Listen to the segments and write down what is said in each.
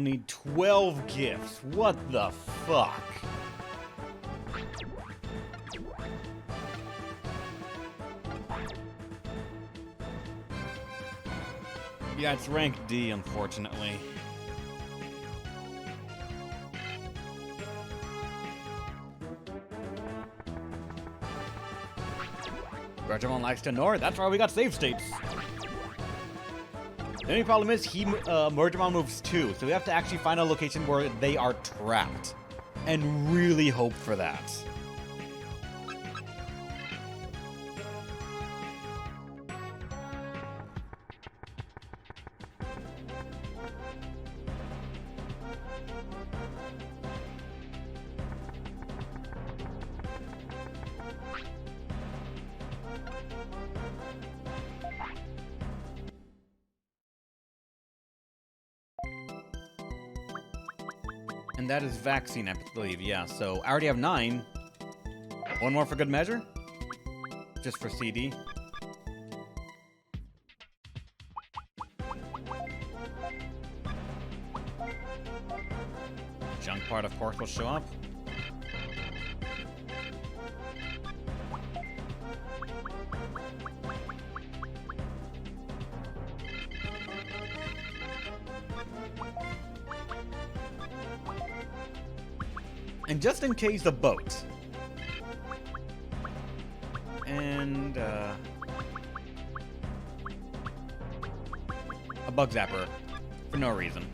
need 12 gifts. What the fuck? Yeah, it's rank D, unfortunately. Digimon likes to ignore. That's why we got save states. The only problem is Mergemon moves too, so we have to actually find a location where they are trapped. And really hope for that. And that is vaccine, I believe, yeah. So I already have 9. One more for good measure? Just for CD. Junk part, of course, will show up. And just in case, the boat. And, a bug zapper. For no reason.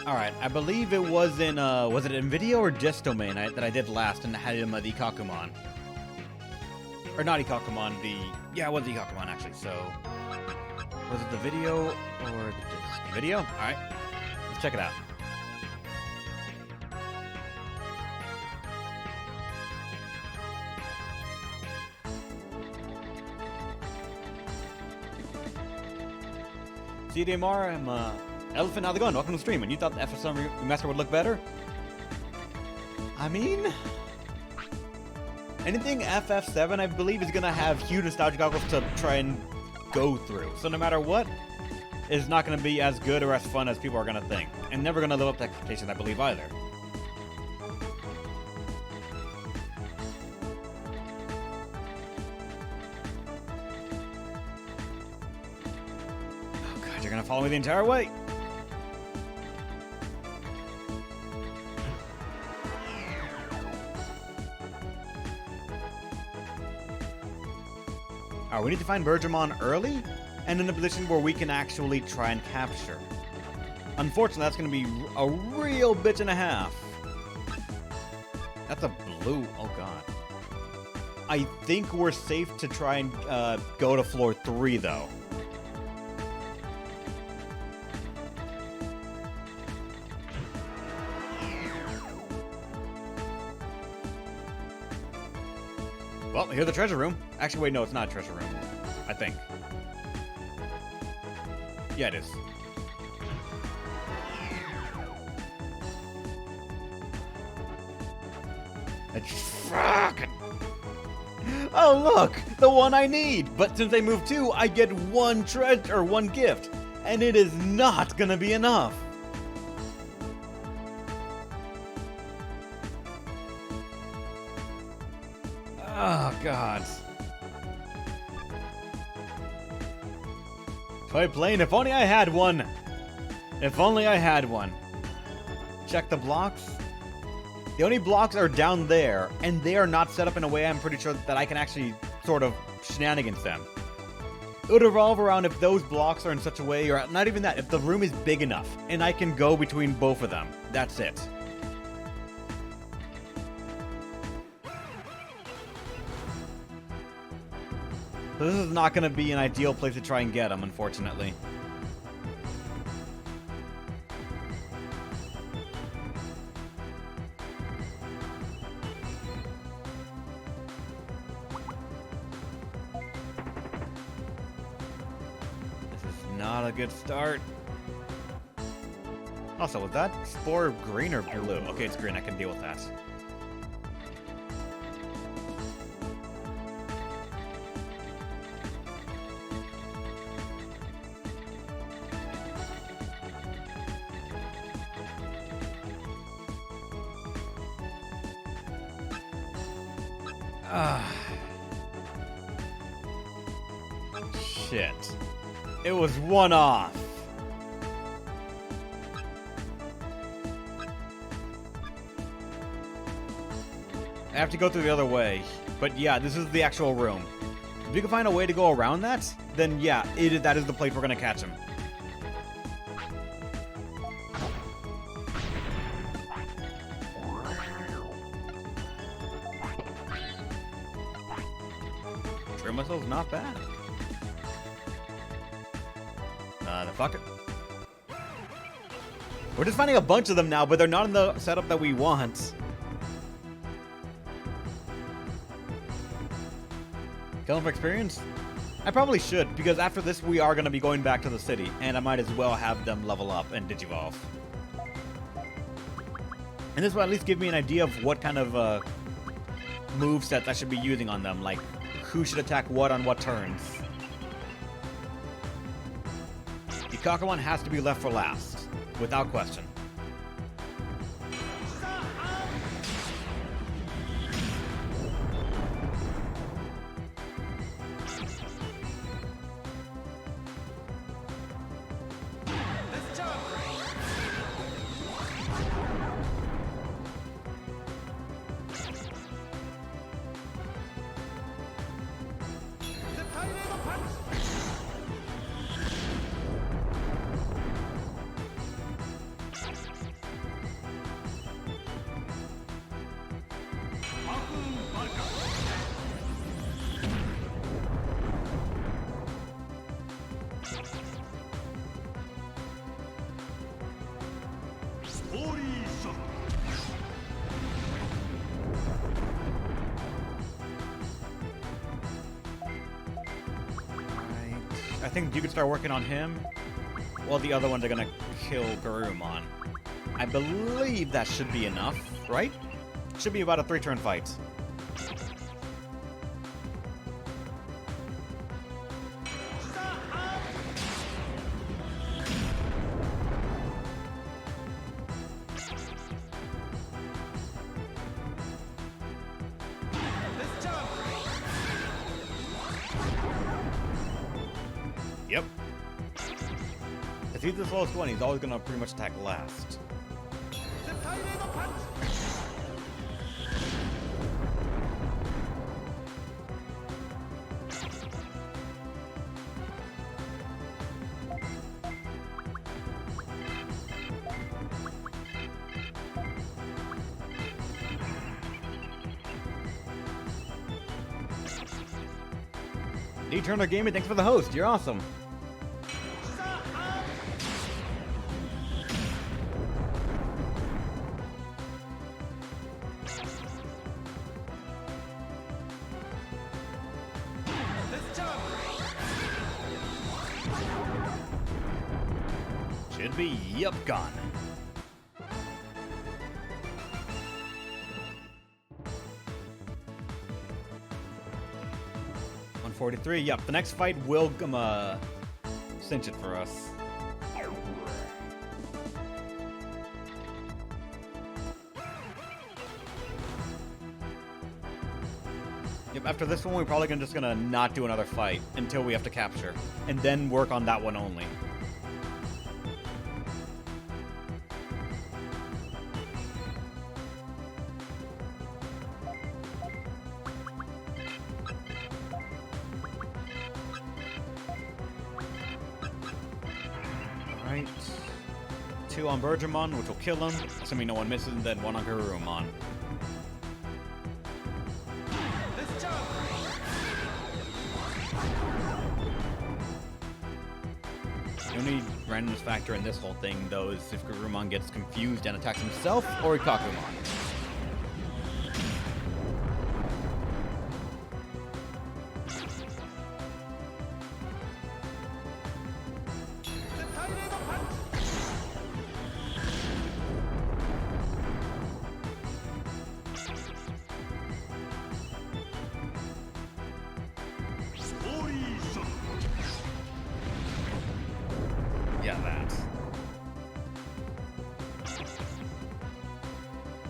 Alright, I believe it was in, was it in video or Just Domain that I did last and had him the Ikakumon. Or not Ikakumon, yeah, it was the Ikakumon actually, so. Was it the video or the disc? Video? Alright, let's check it out. CDMR, I'm, Elephant, how's it going? Welcome to the stream. And you thought the FF7 remaster would look better? I mean, anything FF7, I believe, is gonna have huge nostalgia goggles to try and go through. So no matter what, it's not gonna be as good or as fun as people are gonna think, and never gonna live up to expectations, I believe, either. Oh god, you're gonna follow me the entire way. Alright, we need to find Bergermon early, and in a position where we can actually try and capture. Unfortunately, that's going to be a real bitch and a half. That's a blue. Oh, God. I think we're safe to try and go to floor 3, though. Well, here's the treasure room. Actually, wait, no, it's not a treasure room. I think. Yeah, it is. Fuck! Oh, look! The one I need! But since I moved 2, I get 1 treasure, or 1 gift. And it is not gonna be enough. Oh, God. Toy plane, if only I had one. If only I had one. Check the blocks. The only blocks are down there, and they are not set up in a way I'm pretty sure that I can actually sort of shenanigans them. It would revolve around if those blocks are in such a way, or not even that, if the room is big enough, and I can go between both of them. That's it. This is not going to be an ideal place to try and get them, unfortunately. This is not a good start. Also, was that spore green or blue? Okay, it's green. I can deal with that. Shit. It was one off. I have to go through the other way. But yeah, this is the actual room. If we can find a way to go around that, then yeah, that is the place we're gonna catch him. Trim missile's not bad. Fuck it. We're just finding a bunch of them now, but they're not in the setup that we want. Kill them for experience? I probably should, because after this we are going to be going back to the city, and I might as well have them level up and digivolve. And this will at least give me an idea of what kind of movesets I should be using on them, like who should attack what on what turns. Kakamon has to be left for last, without question. I think you can start working on him, while the other ones are gonna kill Garurumon. I believe that should be enough, right? Should be about a 3-turn fight. Yep. If he's the slowest one, he's always gonna pretty much attack last. D-Turner Gaming, thanks for the host. You're awesome. Should be, yep, gone. $143, yep, the next fight will cinch it for us. Yep, after this one, we're probably just gonna not do another fight until we have to capture, and then work on that one only. Alright. 2 on Bergermon, which will kill him, assuming no one misses, and then 1 on Garurumon. The only randomness factor in this whole thing, though, is if Garurumon gets confused and attacks himself or Ikakumon.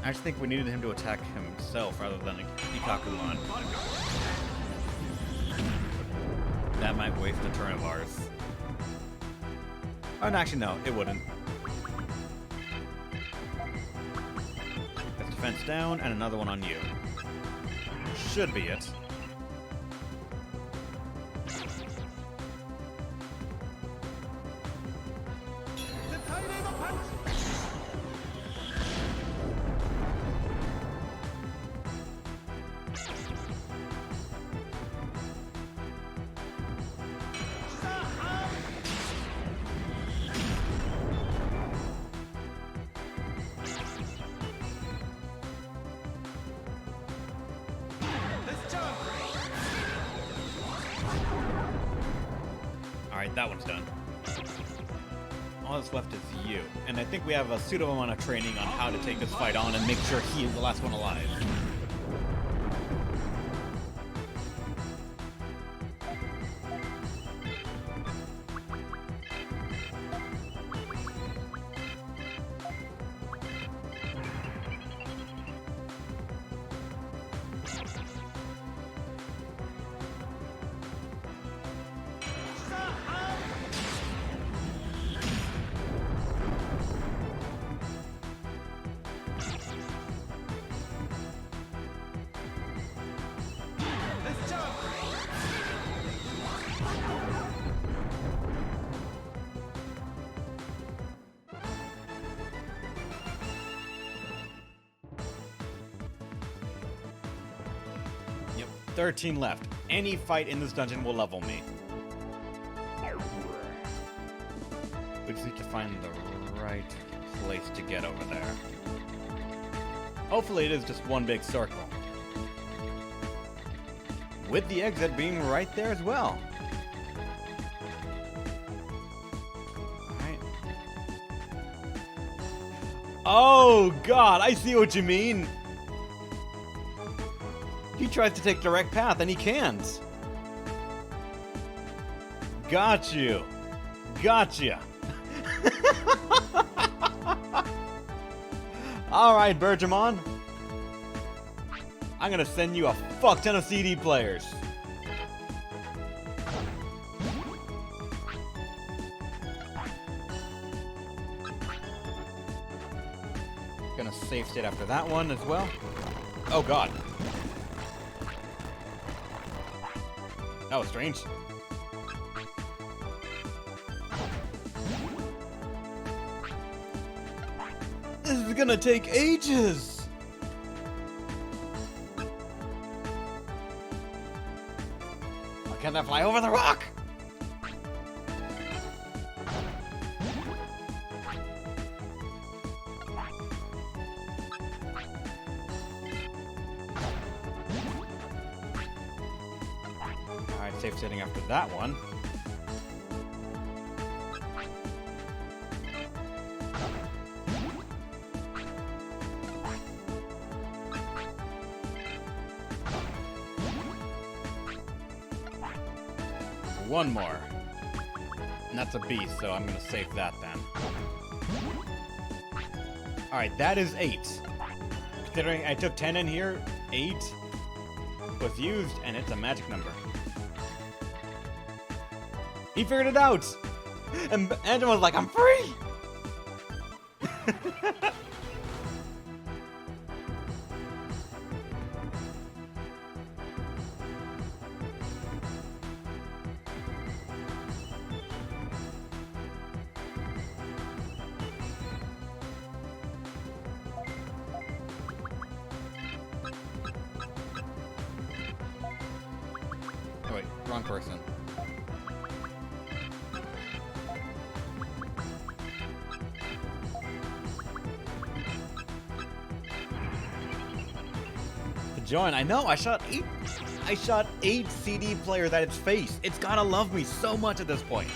I just think we needed him to attack himself rather than Ikakumon. That might waste a turn of ours. Oh, no, actually, no, it wouldn't. That's defense down, and another one on you. Should be it. Alright, that one's done. All that's left is you. And I think we have a pseudo amount of training on how to take this fight on and make sure he is the last one alive. Yep, 13 left. Any fight in this dungeon will level me. We just need to find the right place to get over there. Hopefully it is just one big circle. With the exit being right there as well. Alright. Oh god, I see what you mean. He tries to take direct path and he can't. Got you. Gotcha. Alright, Digimon. I'm gonna send you a fuck ton of CD players. Gonna save state after that one as well. Oh god. That was strange. This is gonna take ages! Why can't I fly over the rock? Alright, safe setting after that one. One more. And that's a beast, so I'm gonna save that then. Alright, that is 8. Considering I took 10 in here, 8 was used, and it's a magic number. He figured it out! And Angela was like, I'm free! Oh wait, wrong person. To join, I know, I shot 8 CD players at its face. It's gotta love me so much at this point.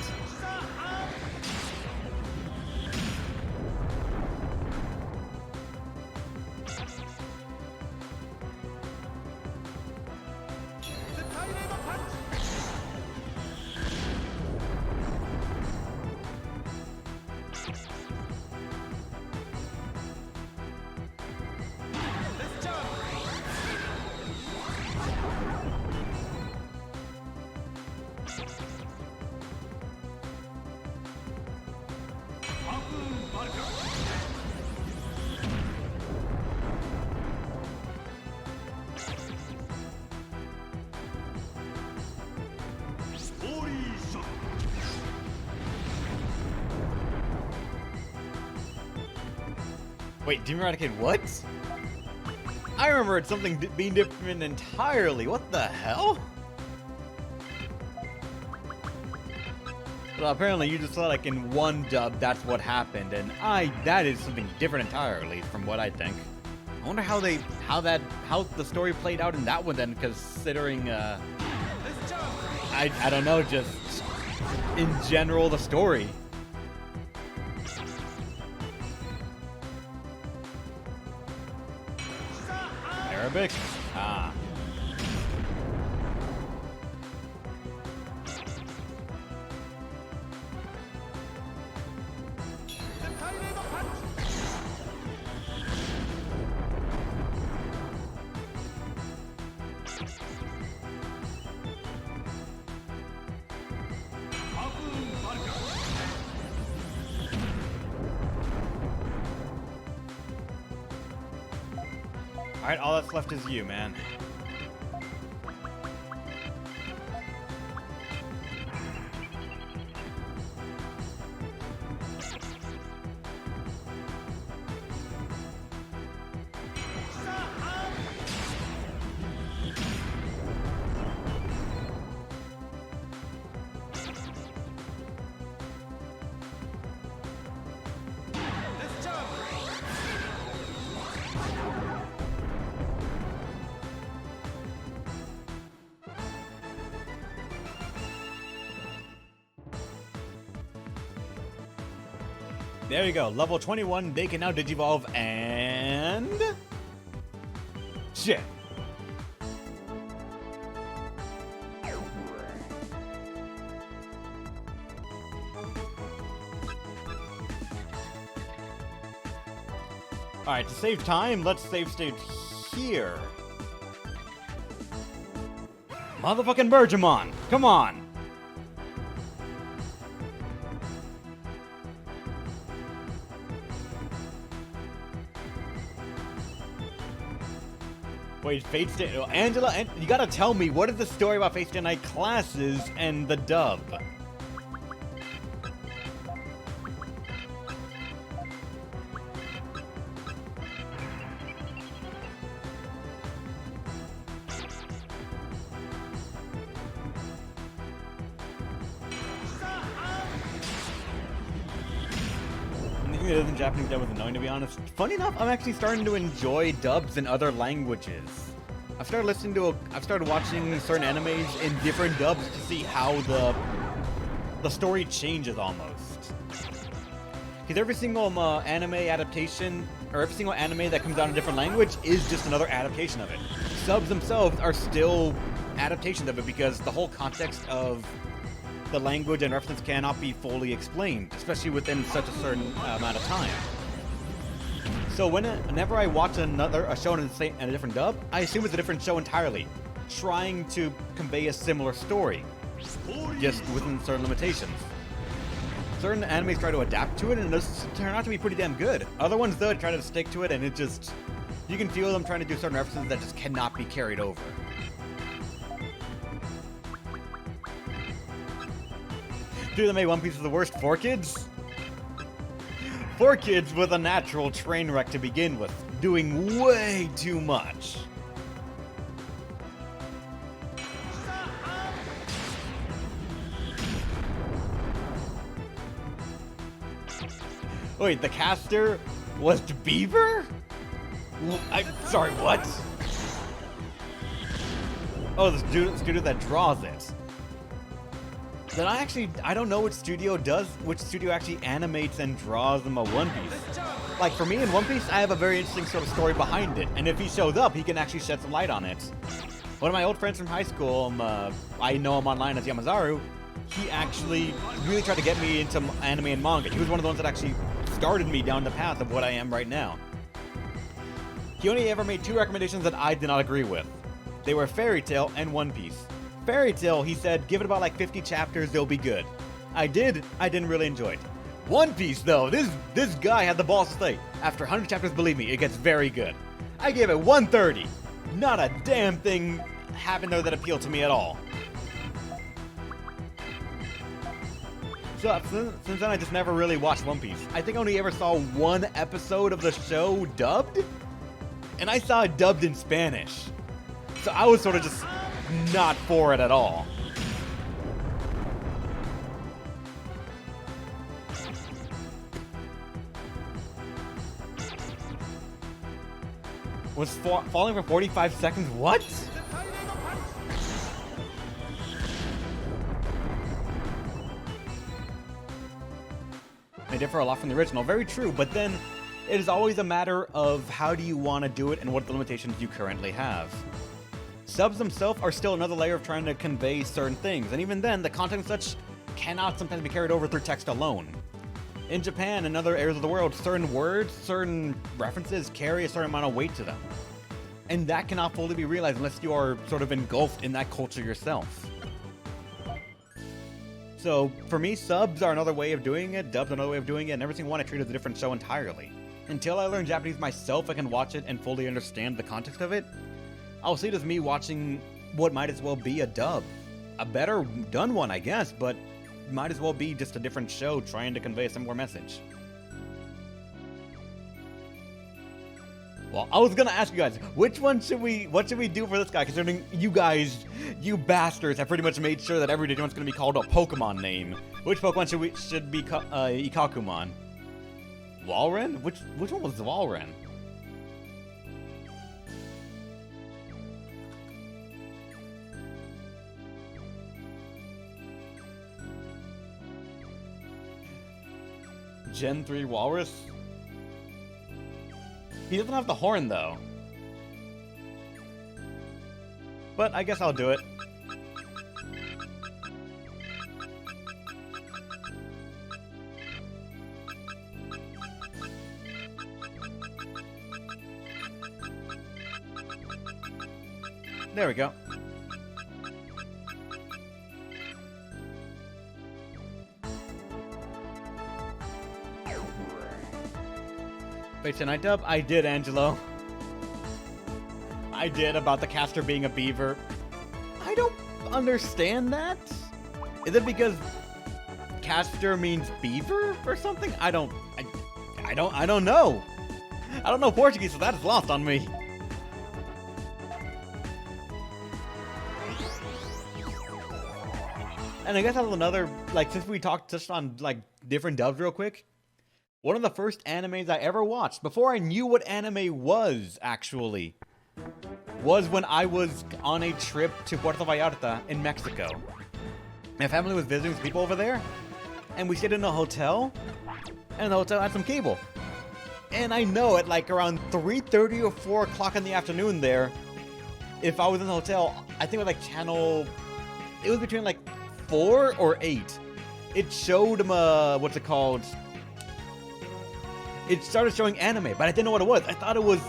Wait, Demon Eradicate what? I remember it's something being different entirely. What the hell? Well, apparently you just saw like in one dub that's what happened, and that is something different entirely from what I think. I wonder how the story played out in that one then, considering I don't know, just in general the story. Arabic? Ah. Alright, all that's left is you, man. There you go, level 21, they can now Digivolve, and... shit. Alright, to save time, let's save state here. Motherfucking Digimon, come on! Wait, Fate Stay... Angela, you gotta tell me, what is the story about Fate Stay Night classes and the dub? Anything that isn't Japanese dub was annoying, to be honest. Funny enough, I'm actually starting to enjoy dubs in other languages. I've started watching certain animes in different dubs to see how the story changes almost. Because every single anime adaptation, or every single anime that comes out in a different language is just another adaptation of it. Subs themselves are still adaptations of it because the whole context of the language and reference cannot be fully explained, especially within such a certain amount of time. So whenever I watch a show in a different dub, I assume it's a different show entirely, trying to convey a similar story, just within certain limitations. Certain animes try to adapt to it, and those turn out to be pretty damn good. Other ones, though, try to stick to it, and it just... you can feel them trying to do certain references that just cannot be carried over. Dude, that made One Piece the worst. 4Kids? 4Kids with a natural train wreck to begin with, doing way too much. Wait, the caster was Beaver? I'm sorry, what? Oh, the studio that draws it. Then I don't know which studio actually animates and draws them a One Piece. Like, for me in One Piece, I have a very interesting sort of story behind it, and if he shows up, he can actually shed some light on it. One of my old friends from high school, I know him online as Yamazaru, he actually really tried to get me into anime and manga. He was one of the ones that actually started me down the path of what I am right now. He only ever made 2 recommendations that I did not agree with. They were Fairy Tail and One Piece. Fairy Tail, he said, give it about like 50 chapters, they'll be good. I didn't really enjoy it. One Piece, though, this guy had the balls to say, after 100 chapters, believe me, it gets very good. I gave it 130. Not a damn thing happened there that appealed to me at all. So since then, I just never really watched One Piece. I think I only ever saw one episode of the show dubbed, and I saw it dubbed in Spanish. So I was sort of just not for it at all. Was falling for 45 seconds? What? They differ a lot from the original. Very true, but then it is always a matter of how do you want to do it and what the limitations you currently have. Subs themselves are still another layer of trying to convey certain things, and even then, the content and such cannot sometimes be carried over through text alone. In Japan and other areas of the world, certain words, certain references carry a certain amount of weight to them. And that cannot fully be realized unless you are sort of engulfed in that culture yourself. So, for me, subs are another way of doing it, dubs are another way of doing it, and every single one I treat as a different show entirely. Until I learn Japanese myself, I can watch it and fully understand the context of it. I'll see it as me watching what might as well be a dub. A better done one, I guess, but might as well be just a different show trying to convey a similar message. Well, I was gonna ask you guys, what should we do for this guy, considering you guys, you bastards, have pretty much made sure that every Digimon's gonna be called a Pokemon name. Which Pokemon should be Ikakumon? Walren? Which one was Walren? Gen 3 Walrus? He doesn't have the horn, though. But I guess I'll do it. There we go. Wait, tonight dub? I did, Angelo. I did, about the caster being a beaver. I don't understand that. Is it because caster means beaver or something? I don't know. I don't know Portuguese, so that is lost on me. And I guess that's another, like, since we touched on, like, different dubs real quick, one of the first animes I ever watched, before I knew what anime was, actually, was when I was on a trip to Puerto Vallarta in Mexico. My family was visiting some people over there, and we stayed in a hotel, and the hotel had some cable. And I know at like around 3:30 or 4 o'clock in the afternoon there, if I was in the hotel, I think it was like channel, it was between like 4 or 8. It showed what's it called? It started showing anime, but I didn't know what it was. I thought it was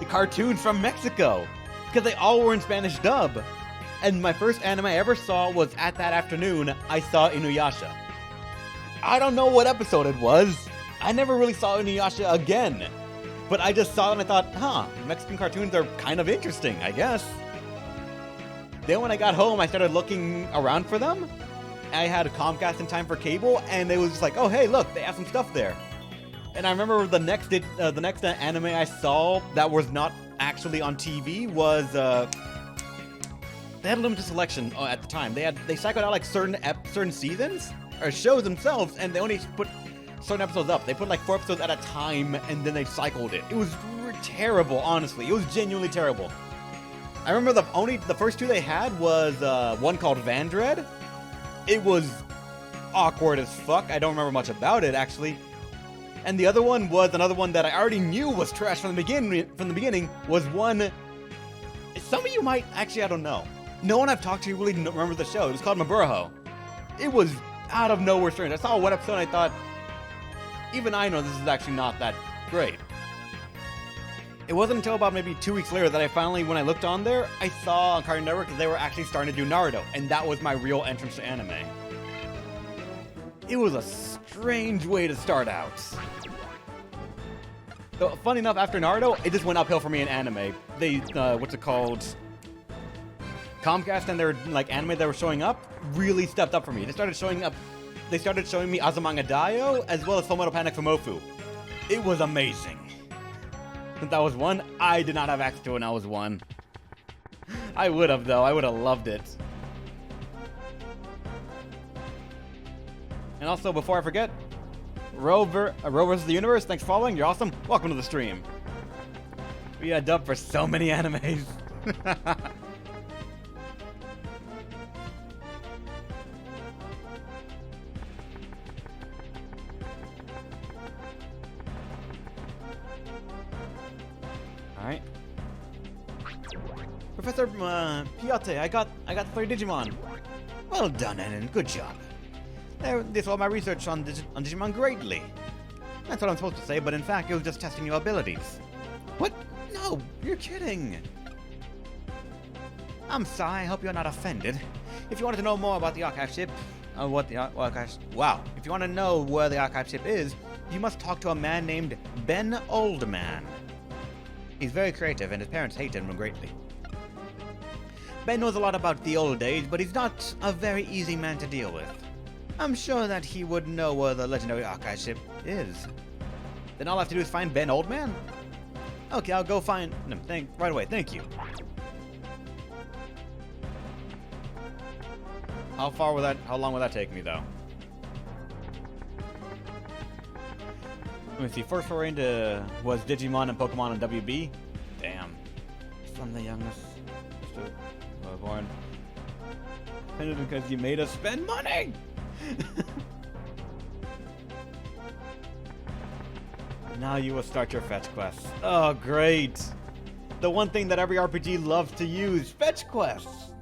the cartoons from Mexico, because they all were in Spanish dub. And my first anime I ever saw was at that afternoon, I saw Inuyasha. I don't know what episode it was. I never really saw Inuyasha again. But I just saw it and I thought, Mexican cartoons are kind of interesting, I guess. Then when I got home, I started looking around for them. I had a Comcast in time for cable, and it was just like, oh hey, look, they have some stuff there. And I remember the next anime I saw that was not actually on TV was they had a limited selection at the time. They cycled out like certain seasons or shows themselves, and they only put certain episodes up. They put like 4 episodes at a time, and then they cycled it. It was terrible, honestly. It was genuinely terrible. I remember the first 2 they had was one called Vandred. It was awkward as fuck. I don't remember much about it actually. And the other one was another one that I already knew was trash from the beginning. Was one. Some of you might actually, I don't know. No one I've talked to really remember the show. It was called Maburaho. It was out of nowhere strange. I saw one episode and I thought, even I know this is actually not that great. It wasn't until about maybe 2 weeks later that I finally, when I looked on there, I saw on Cartoon Network that they were actually starting to do Naruto, and that was my real entrance to anime. It was a strange way to start out. So, funny enough, after Naruto, it just went uphill for me in anime. They, what's it called? Comcast and their, like, anime that were showing up really stepped up for me. They started showing up they started showing me Azumanga Daioh, as well as Fullmetal Panic Fumofu. It was amazing. Since I was 1, I did not have access to it when I was 1. I would have, though. I would have loved it. And also, before I forget, Rover vs. the Universe, thanks for following. You're awesome. Welcome to the stream. We got dubbed for so many animes. Alright. Professor Piate, I got the 3 Digimon. Well done, Enon. Good job. This all my research on Digimon greatly. That's what I'm supposed to say, but in fact, it was just testing your abilities. What? No, you're kidding. I'm sorry, I hope you're not offended. If you wanted to know more about the archive ship, if you want to know where the archive ship is, you must talk to a man named Ben Oldman. He's very creative, and his parents hate him greatly. Ben knows a lot about the old days, but he's not a very easy man to deal with. I'm sure that he would know where the legendary archive ship is. Then all I have to do is find Ben Oldman? Okay, I'll go find him. Right away, thank you. How long will that take me, though? Let me see, first foray into was Digimon and Pokemon and WB? Damn. From the youngest born. Because you made us spend money! Now you will start your fetch quests. Oh, great! The one thing that every RPG loves to use, fetch quests!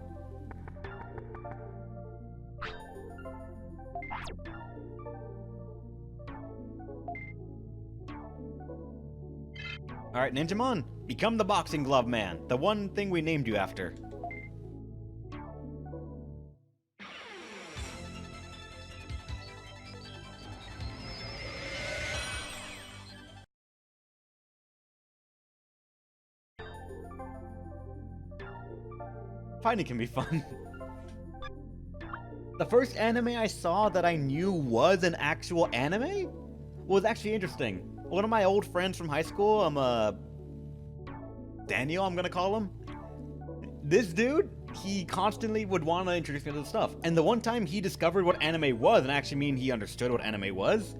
Alright, Ninjamon, become the boxing glove man, the one thing we named you after. Fighting can be fun. The first anime I saw that I knew was an actual anime was actually interesting. One of my old friends from high school, Daniel, I'm gonna call him. This dude, he constantly would want to introduce me to the stuff. And the one time he discovered what anime was, and I actually mean he understood what anime was,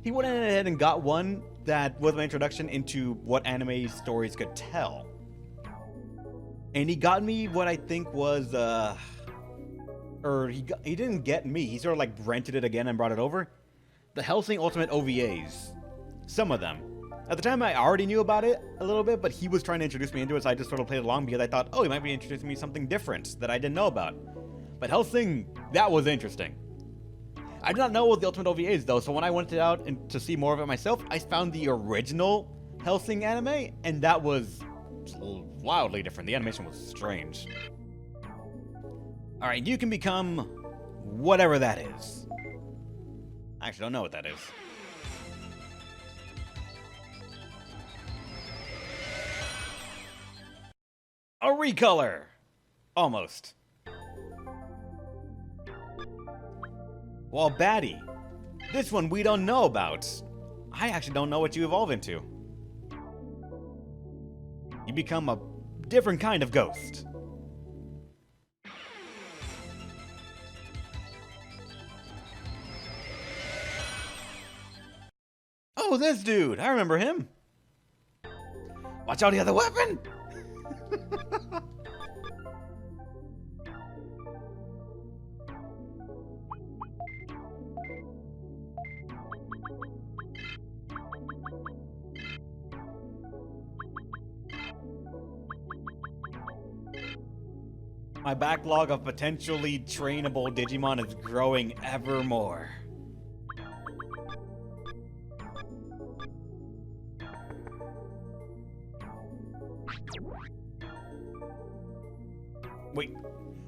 he went ahead and got one that was my introduction into what anime stories could tell. And he got me what I think was, he didn't get me. He sort of like rented it again and brought it over. The Hellsing Ultimate OVAs. Some of them. At the time, I already knew about it a little bit, but he was trying to introduce me into it, so I just sort of played along because I thought, oh, he might be introducing me to something different that I didn't know about. But Hellsing, that was interesting. I did not know what the Ultimate OVAs, though, so when I went out and to see more of it myself, I found the original Hellsing anime, and that was wildly different. The animation was strange. Alright, you can become whatever that is. I actually don't know what that is. A recolor! Almost. Well, Batty, this one we don't know about. I actually don't know what you evolve into. You become a different kind of ghost. Oh, this dude! I remember him! Watch out, he has a weapon! My backlog of potentially trainable Digimon is growing ever more. Wait,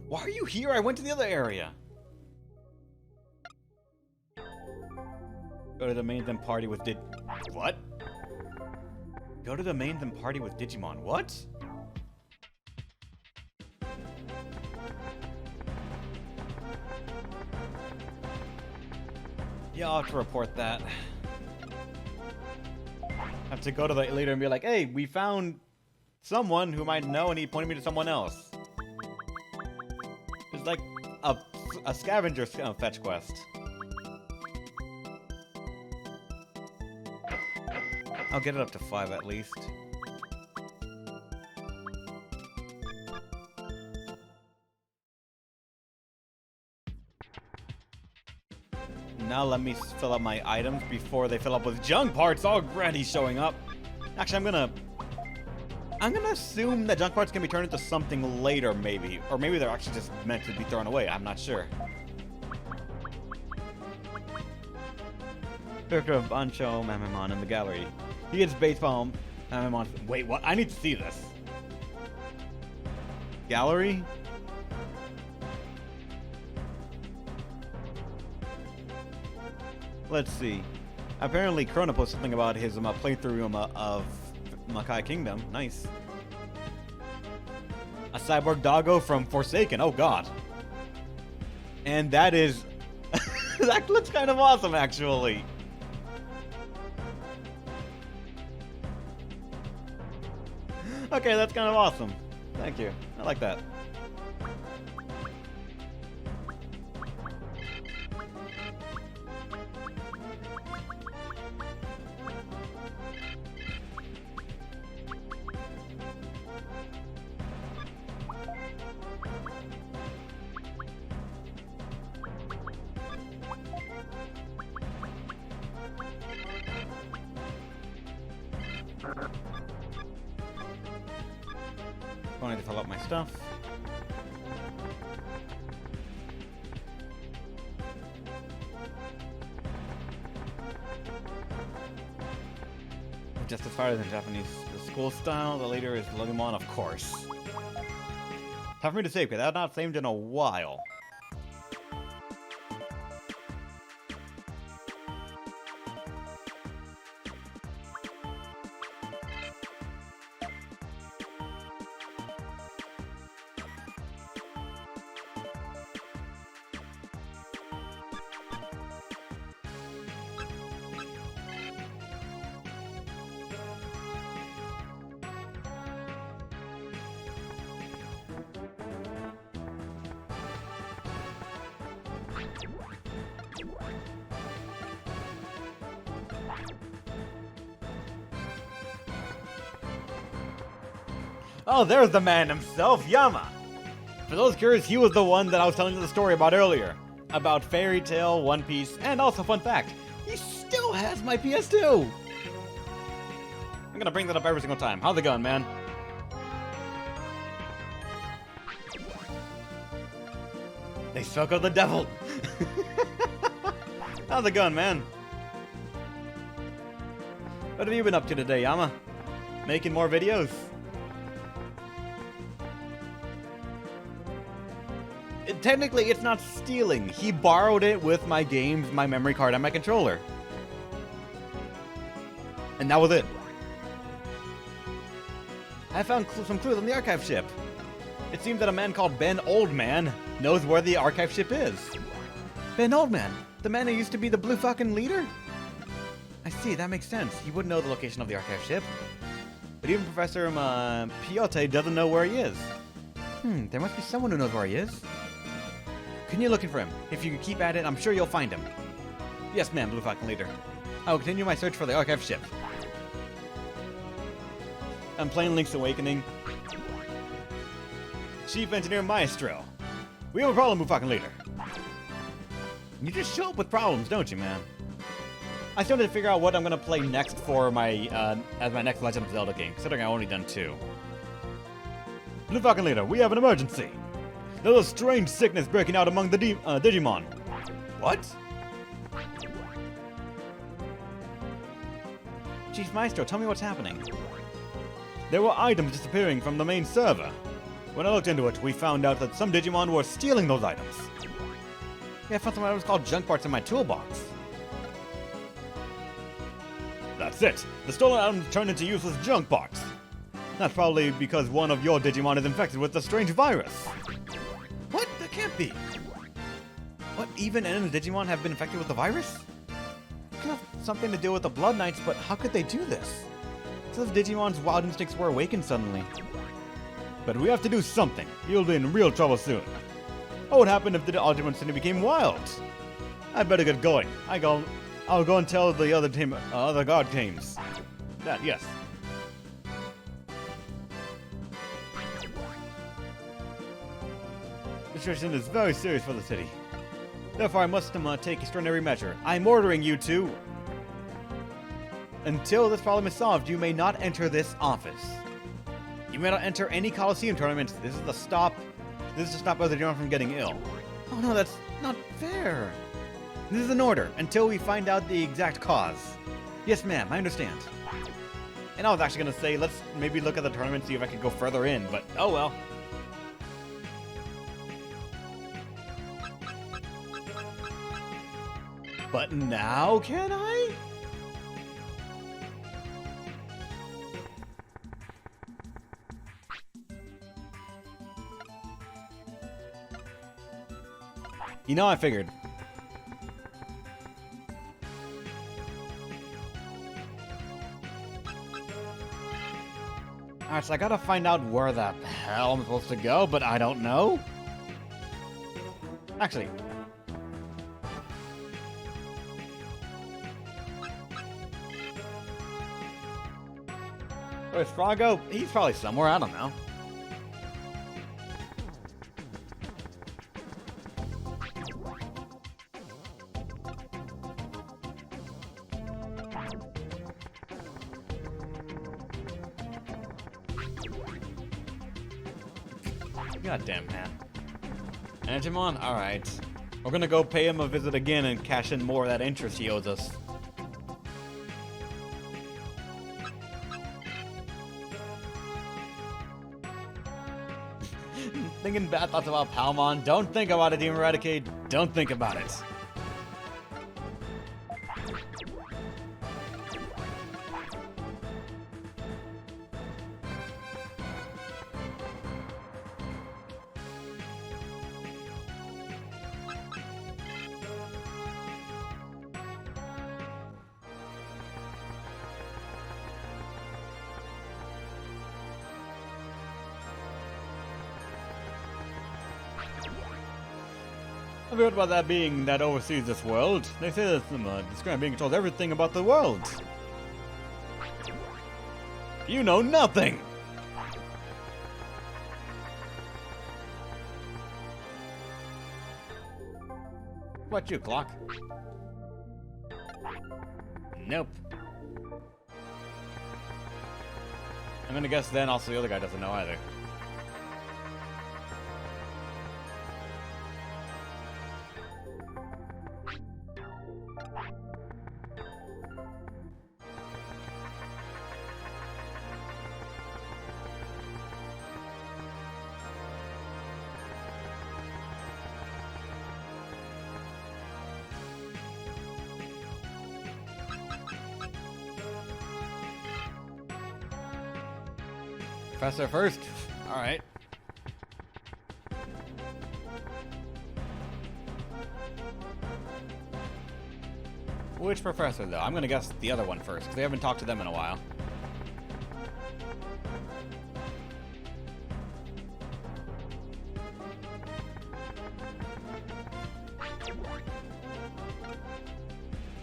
why are you here? I went to the other area. Go to the main then party with What? Go to the main then party with Digimon. What? Yeah, I'll have to report that. I have to go to the leader and be like, hey, we found someone who might know, and he pointed me to someone else. It's like a scavenger fetch quest. I'll get it up to 5 at least. Now let me fill up my items before they fill up with junk parts already showing up. Actually, I'm gonna assume that junk parts can be turned into something later, maybe. Or maybe they're actually just meant to be thrown away. I'm not sure. Character of Bancho Mamamon in the gallery. He gets baseball. Mamamon. Wait, what? I need to see this. Gallery? Let's see. Apparently, Krona posted something about his playthrough of Makai Kingdom. Nice. A cyborg doggo from Forsaken. Oh god. And that is... that looks kind of awesome, actually. Okay, that's kind of awesome. Thank you. I like that. I need to fill up my stuff. Just as far as in Japanese school style, the leader is Digimon, of course. Tough for me to say because I've not saved in a while. Oh, there's the man himself, Yama! For those curious, he was the one that I was telling you the story about earlier. About Fairy Tail, One Piece, and also, fun fact, he still has my PS2! I'm gonna bring that up every single time. How's it going, man? They spoke of the devil! How's it going, man? What have you been up to today, Yama? Making more videos? Technically, it's not stealing. He borrowed it with my games, my memory card, and my controller. And that was it. I found some clues on the archive ship. It seems that a man called Ben Oldman knows where the archive ship is. Ben Oldman? The man who used to be the blue fucking leader? I see, that makes sense. He would know the location of the archive ship. But even Professor Piote doesn't know where he is. There must be someone who knows where he is. Continue looking for him. If you keep at it, I'm sure you'll find him. Yes, ma'am, Blue Falcon Leader. I will continue my search for the archive ship. I'm playing Link's Awakening. Chief Engineer Maestro. We have a problem, Blue Falcon Leader. You just show up with problems, don't you, man? I still need to figure out what I'm going to play next for my, as my next Legend of Zelda game, considering I've only done 2. Blue Falcon Leader, we have an emergency. There's a strange sickness breaking out among the Digimon. What? Chief Maestro, tell me what's happening. There were items disappearing from the main server. When I looked into it, we found out that some Digimon were stealing those items. Yeah, I found some items called junk parts in my toolbox. That's it. The stolen items turned into useless junk parts. That's probably because one of your Digimon is infected with the strange virus. What? That can't be. What? Even enemy Digimon have been infected with the virus? something to do with the Blood Knights, but how could they do this? It's as if Digimon's wild instincts were awakened suddenly. But we have to do something. You'll be in real trouble soon. What would happen if the Digimon suddenly became wild? I better get going. I'll go and tell the other guard teams. That, yes. The situation is very serious for the city. Therefore, I must take extraordinary measure. I'm ordering you to... Until this problem is solved, you may not enter this office. You may not enter any Coliseum tournaments. This is to stop other Digimon from getting ill. Oh no, that's not fair. This is an order, until we find out the exact cause. Yes, ma'am, I understand. And I was actually going to say, let's maybe look at the tournament, see if I could go further in, but oh well. But now can I? You know, I figured. Alright, so I gotta find out where the hell I'm supposed to go, but I don't know. Actually. Where's Froggo? He's probably somewhere, I don't know. Goddamn, man. Digimon? Alright. We're gonna go pay him a visit again and cash in more of that interest he owes us. Thinking bad thoughts about Palmon? Don't think about it, Demon Eradicate. Don't think about it. I've heard about that being that oversees this world. They say that this grand being controls everything about the world. You know nothing! What you, Clock? Nope. I'm gonna guess then also the other guy doesn't know either. Professor first? Alright. Which professor, though? I'm gonna guess the other one first, because I haven't talked to them in a while.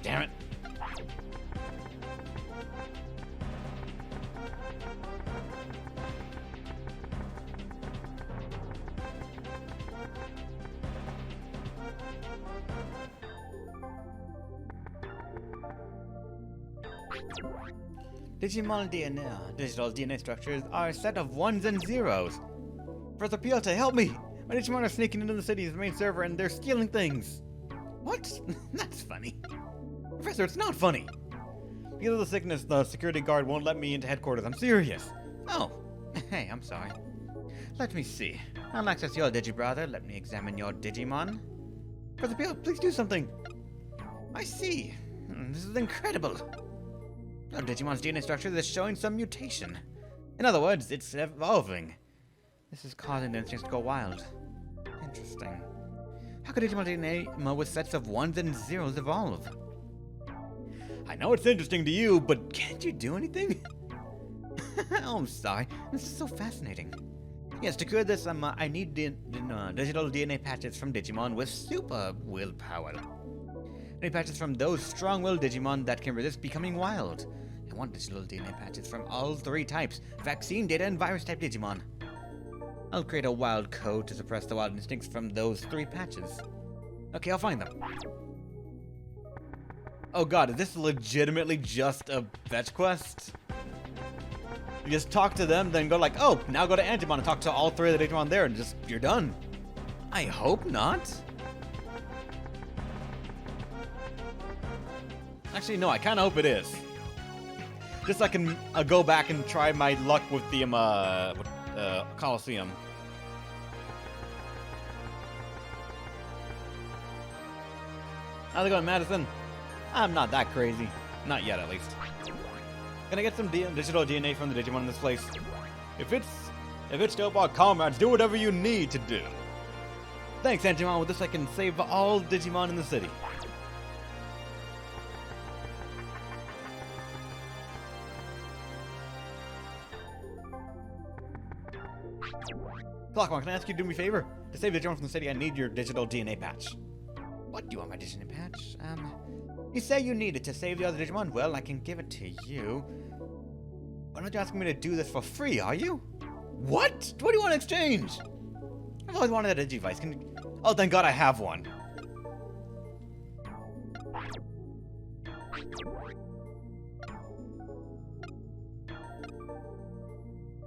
Damn it. Digimon DNA, digital DNA structures, are a set of ones and zeros. Professor Piota, help me! My Digimon are sneaking into the city's main server and they're stealing things. What? That's funny. Professor, it's not funny. Because of the sickness, the security guard won't let me into headquarters. I'm serious. Oh. Hey, I'm sorry. Let me see. I'll access your Digi-Brother. Let me examine your Digimon. Professor Piota, please do something. I see. This is incredible. Our Digimon's DNA structure is showing some mutation. In other words, it's evolving. This is causing the instincts to go wild. Interesting. How could Digimon DNA with sets of ones and zeros evolve? I know it's interesting to you, but can't you do anything? Oh, I'm sorry. This is so fascinating. Yes, to cure this, I need digital DNA patches from Digimon with super willpower. I need patches from those strong-willed Digimon that can resist becoming wild. I want digital DNA patches from all 3 types: vaccine, data, and virus-type Digimon. I'll create a wild code to suppress the wild instincts from those 3 patches. Okay, I'll find them. Oh god, is this legitimately just a fetch quest? You just talk to them, then go like, oh, now go to Antimon and talk to all 3 of the Digimon there, and just, you're done. I hope not. Actually, no, I kind of hope it is. Just so I can go back and try my luck with the Coliseum. How's it going, Madison? I'm not that crazy. Not yet, at least. Can I get some digital DNA from the Digimon in this place? If it's dope, our comrades, do whatever you need to do. Thanks, Antimon. With this, I can save all Digimon in the city. Clockmon, can I ask you to do me a favor? To save Digimon from the city, I need your digital DNA patch. What? Do you want my digital patch? You say you need it to save the other Digimon? Well, I can give it to you. Why not you asking me to do this for free, are you? What? What do you want to exchange? I've always wanted a Digivice. Oh, thank God I have one.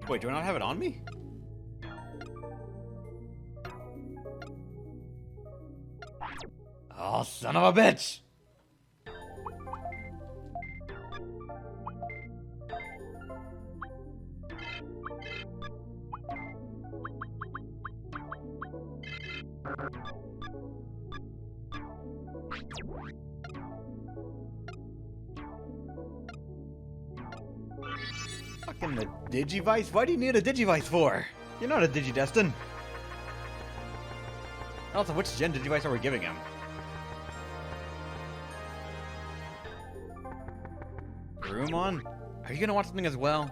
Wait, do I not have it on me? Oh, son of a bitch! Fucking the Digivice? Why do you need a Digivice for? You're not a Digidestin. Also, which gen Digivice are we giving him? Garurumon? Are you gonna want something as well?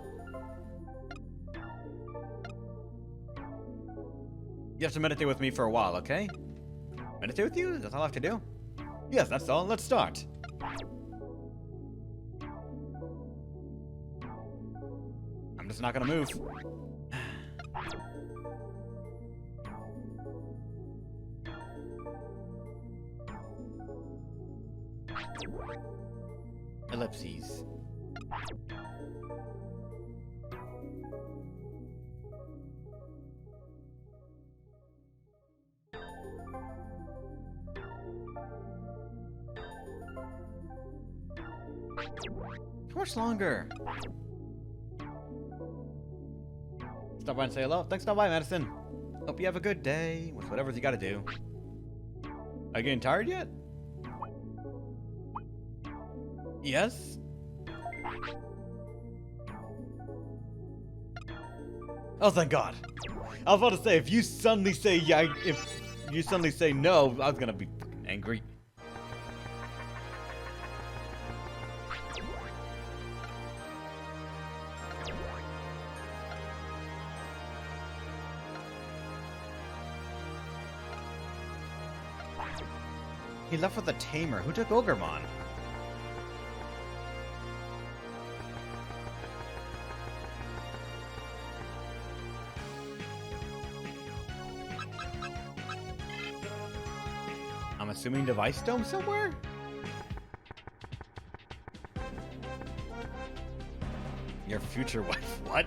You have to meditate with me for a while, okay? Meditate with you? That's all I have to do? Yes, that's all. Let's start. I'm just not gonna move. Ellipses. How much longer? Stop by and say hello. Thanks, stop by, Madison. Hope you have a good day with whatever you gotta do. Are you getting tired yet? Yes? Oh, thank God. I was about to say, if you suddenly say yeah, if you suddenly say no, I was gonna be fucking angry. He left with a tamer. Who took Ogremon? I'm assuming Device Dome somewhere? Your future wife. What?